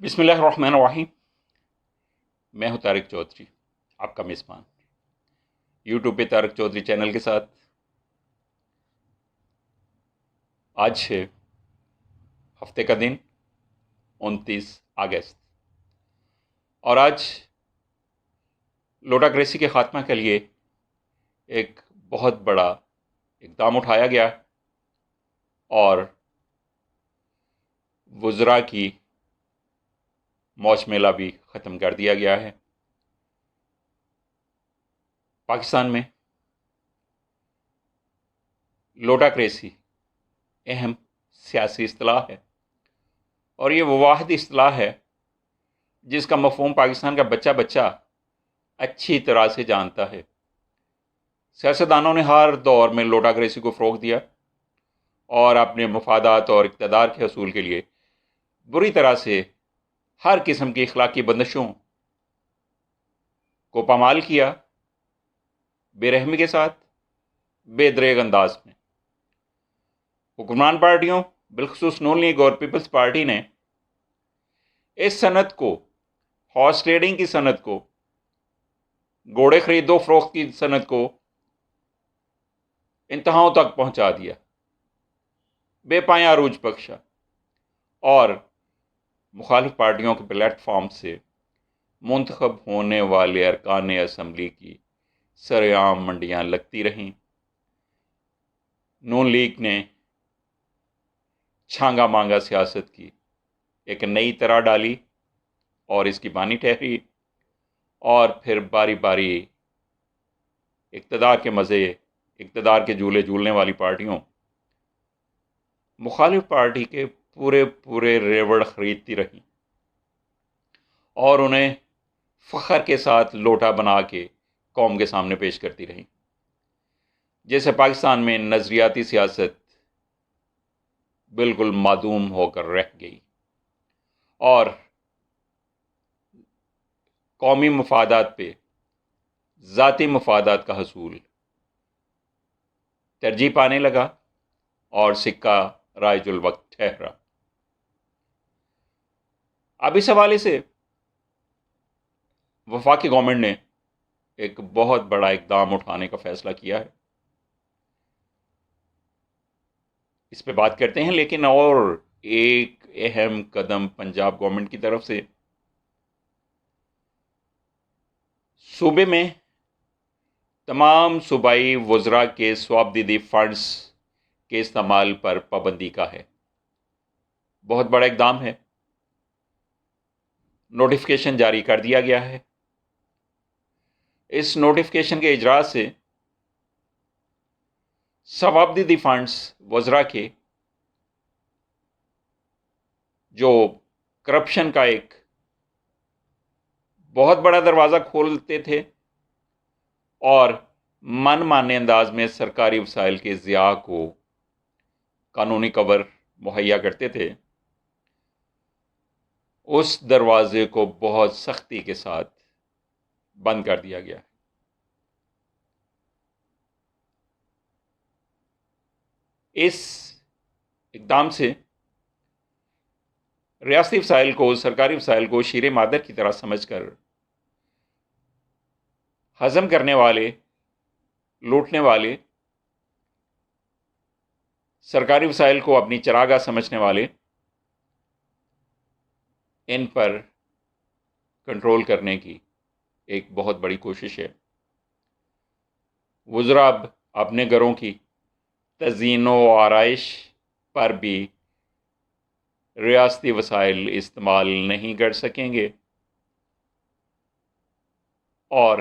بسم اللہ الرحمن الرحیم. میں ہوں طارق چودھری، آپ کا میزبان یوٹیوب پہ طارق چودھری چینل کے ساتھ. آج ہے ہفتے کا دن 29 اگست، اور آج لوٹاکریسی کے خاتمہ کے لیے ایک بہت بڑا اقدام اٹھایا گیا اور وزراء کی موج میلہ بھی ختم کر دیا گیا ہے. پاکستان میں لوٹاکریسی اہم سیاسی اصطلاح ہے، اور یہ وہ واحد اصطلاح ہے جس کا مفہوم پاکستان کا بچہ بچہ اچھی طرح سے جانتا ہے. سیاستدانوں نے ہر دور میں لوٹاکریسی کو فروغ دیا اور اپنے مفادات اور اقتدار کے حصول کے لیے بری طرح سے ہر قسم کی اخلاقی بندشوں کو پامال کیا، بے رحمی کے ساتھ، بے دریغ انداز میں. حکمران پارٹیوں بالخصوص نون لیگ اور پیپلز پارٹی نے اس صنعت کو، ہارس ٹریڈنگ کی صنعت کو، گھوڑے خرید و فروخت کی صنعت کو انتہاؤں تک پہنچا دیا، بے پایہ عروج بخشا، اور مخالف پارٹیوں کے پلیٹ فارم سے منتخب ہونے والے ارکان اسمبلی کی سرعام منڈیاں لگتی رہیں. نون لیگ نے چھانگا مانگا سیاست کی ایک نئی طرح ڈالی اور اس کی بانی ٹھہری، اور پھر باری باری اقتدار کے مزے، اقتدار کے جھولے جھولنے والی پارٹیوں مخالف پارٹی کے پورے ریوڑ خریدتی رہیں اور انہیں فخر کے ساتھ لوٹا بنا کے قوم کے سامنے پیش کرتی رہیں، جیسے پاکستان میں نظریاتی سیاست بالکل معدوم ہو کر رہ گئی اور قومی مفادات پہ ذاتی مفادات کا حصول ترجیح پانے لگا اور سکہ رائج الوقت ٹھہرا. اب اس حوالے سے وفاقی گورنمنٹ نے ایک بہت بڑا اقدام اٹھانے کا فیصلہ کیا ہے، اس پہ بات کرتے ہیں. لیکن اور ایک اہم قدم پنجاب گورنمنٹ کی طرف سے صوبے میں تمام صوبائی وزراء کے صوابدیدی فنڈز کے استعمال پر پابندی کا ہے. بہت بڑا اقدام ہے، نوٹیفیکیشن جاری کر دیا گیا ہے. اس نوٹیفیکیشن کے اجراء سے صوابدیدی فنڈز وزراء کے جو کرپشن کا ایک بہت بڑا دروازہ کھولتے تھے اور من مانے انداز میں سرکاری وسائل کے ضیاع کو قانونی کور مہیا کرتے تھے، اس دروازے کو بہت سختی کے ساتھ بند کر دیا گیا ہے. اس اقدام سے ریاستی وسائل کو، سرکاری وسائل کو شیر مادر کی طرح سمجھ کر ہضم کرنے والے، لوٹنے والے، سرکاری وسائل کو اپنی چراگاہ سمجھنے والے، ان پر کنٹرول کرنے کی ایک بہت بڑی کوشش ہے. وزراء اب اپنے گھروں کی تزئین و آرائش پر بھی ریاستی وسائل استعمال نہیں کر سکیں گے، اور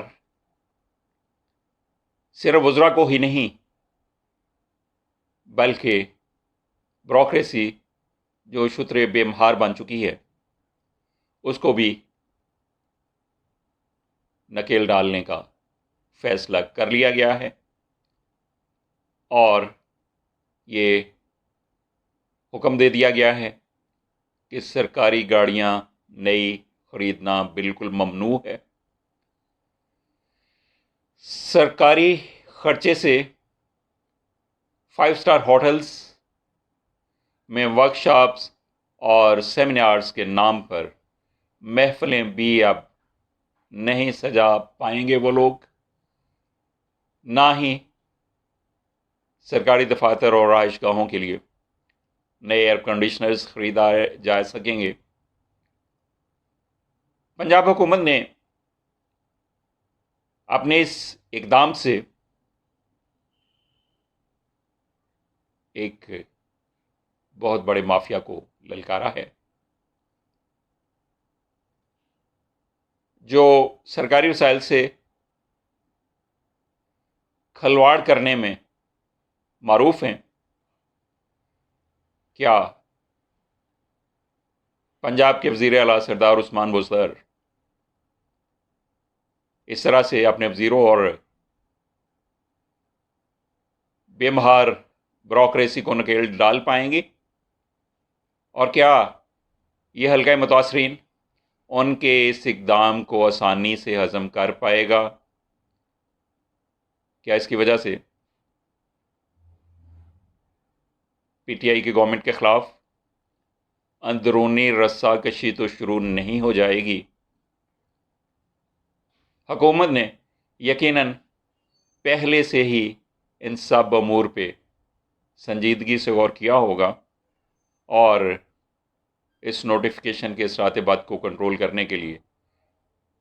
صرف وزراء کو ہی نہیں بلکہ بیوروکریسی جو شتر بے مہار بن چکی ہے اس کو بھی نکیل ڈالنے کا فیصلہ کر لیا گیا ہے. اور یہ حکم دے دیا گیا ہے کہ سرکاری گاڑیاں نئی خریدنا بالکل ممنوع ہے. سرکاری خرچے سے 5 اسٹار ہوٹلز میں ورکشاپس اور سیمینارز کے نام پر محفلیں بھی اب نہیں سجا پائیں گے وہ لوگ، نہ ہی سرکاری دفاتر اور رہائش گاہوں کے لیے نئے ایئر کنڈیشنرز خریدا جا سکیں گے۔ پنجاب حکومت نے اپنے اس اقدام سے ایک بہت بڑے مافیا کو للکارا ہے، جو سرکاری وسائل سے کھلواڑ کرنے میں معروف ہیں۔ کیا پنجاب کے وزیر اعلیٰ سردار عثمان بزدار اس طرح سے اپنے وزیروں اور بے مہار بیوروکریسی کو نکیل ڈال پائیں گے؟ اور کیا یہ حلقہ متاثرین ان کے اس اقدام کو آسانی سے ہضم کر پائے گا؟ کیا اس کی وجہ سے پی ٹی آئی کی گورنمنٹ کے خلاف اندرونی رسا کشی تو شروع نہیں ہو جائے گی؟ حکومت نے یقیناً پہلے سے ہی ان سب امور پہ سنجیدگی سے غور کیا ہوگا اور اس نوٹیفیکیشن کے اثرات بد کو کنٹرول کرنے کے لیے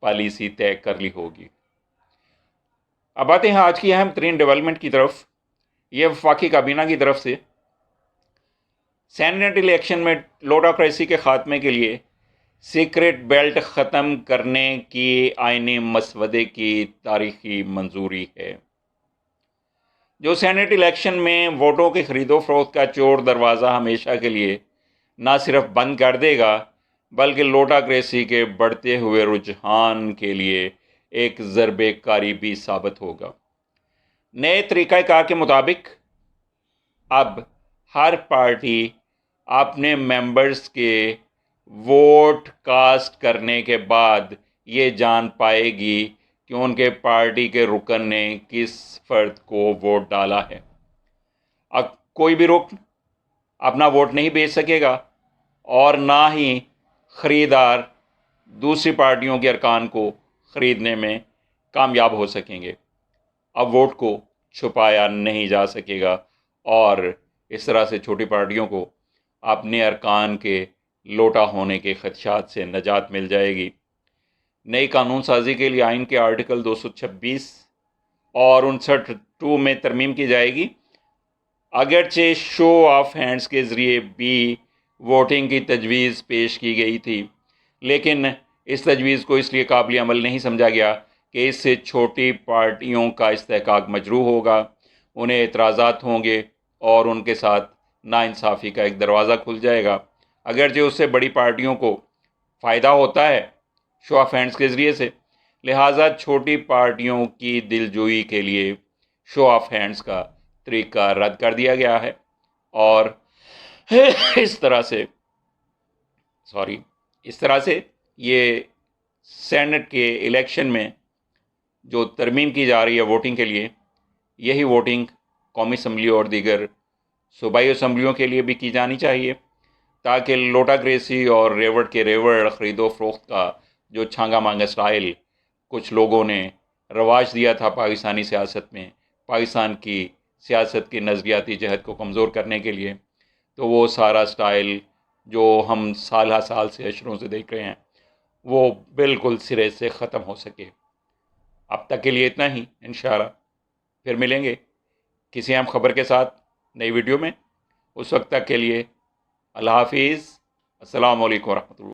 پالیسی طے کر لی ہوگی۔ اب آتے ہیں آج کی اہم ترین ڈیولپمنٹ کی طرف۔ یہ وفاقی کابینہ کی طرف سے سینیٹ الیکشن میں لوٹاکریسی کے خاتمے کے لیے سیکرٹ بیلٹ ختم کرنے کی آئینی مسودے کی تاریخی منظوری ہے، جو سینیٹ الیکشن میں ووٹوں کی خرید و فروخت کا چور دروازہ ہمیشہ کے لیے نہ صرف بند کر دے گا بلکہ لوٹاکریسی کے بڑھتے ہوئے رجحان کے لیے ایک ضربہ کاری بھی ثابت ہوگا۔ نئے طریقہ کار کے مطابق اب ہر پارٹی اپنے ممبرز کے ووٹ کاسٹ کرنے کے بعد یہ جان پائے گی کہ ان کے پارٹی کے رکن نے کس فرد کو ووٹ ڈالا ہے۔ اب کوئی بھی رکن اپنا ووٹ نہیں بیچ سکے گا اور نہ ہی خریدار دوسری پارٹیوں کے ارکان کو خریدنے میں کامیاب ہو سکیں گے۔ اب ووٹ کو چھپایا نہیں جا سکے گا اور اس طرح سے چھوٹی پارٹیوں کو اپنے ارکان کے لوٹا ہونے کے خدشات سے نجات مل جائے گی۔ نئی قانون سازی کے لیے آئین کے آرٹیکل 226 اور 59 میں ترمیم کی جائے گی۔ اگرچہ شو آف ہینڈز کے ذریعے بھی ووٹنگ کی تجویز پیش کی گئی تھی، لیکن اس تجویز کو اس لیے قابل عمل نہیں سمجھا گیا کہ اس سے چھوٹی پارٹیوں کا استحقاق مجروح ہوگا، انہیں اعتراضات ہوں گے اور ان کے ساتھ ناانصافی کا ایک دروازہ کھل جائے گا۔ اگرچہ اس سے بڑی پارٹیوں کو فائدہ ہوتا ہے شو آف ہینڈز کے ذریعے سے، لہٰذا چھوٹی پارٹیوں کی دلجوئی کے لیے شو آف ہینڈز کا طریقہ رد کر دیا گیا ہے اور اس طرح سے یہ سینٹ کے الیکشن میں جو ترمیم کی جا رہی ہے ووٹنگ کے لیے، یہی ووٹنگ قومی اسمبلی اور دیگر صوبائی اسمبلیوں کے لیے بھی کی جانی چاہیے، تاکہ لوٹاکریسی اور ریوڑ کے ریوڑ خرید و فروخت کا جو چھانگا مانگا سٹائل کچھ لوگوں نے رواج دیا تھا پاکستانی سیاست میں، پاکستان کی سیاست کی نظریاتی جہت کو کمزور کرنے کے لیے، تو وہ سارا سٹائل جو ہم سال ہا سال سے اشروں سے دیکھ رہے ہیں وہ بالکل سرے سے ختم ہو سکے۔ اب تک کے لیے اتنا ہی، انشاءاللہ پھر ملیں گے کسی اہم خبر کے ساتھ نئی ویڈیو میں۔ اس وقت تک کے لیے اللہ حافظ، السلام علیکم ورحمۃ اللہ۔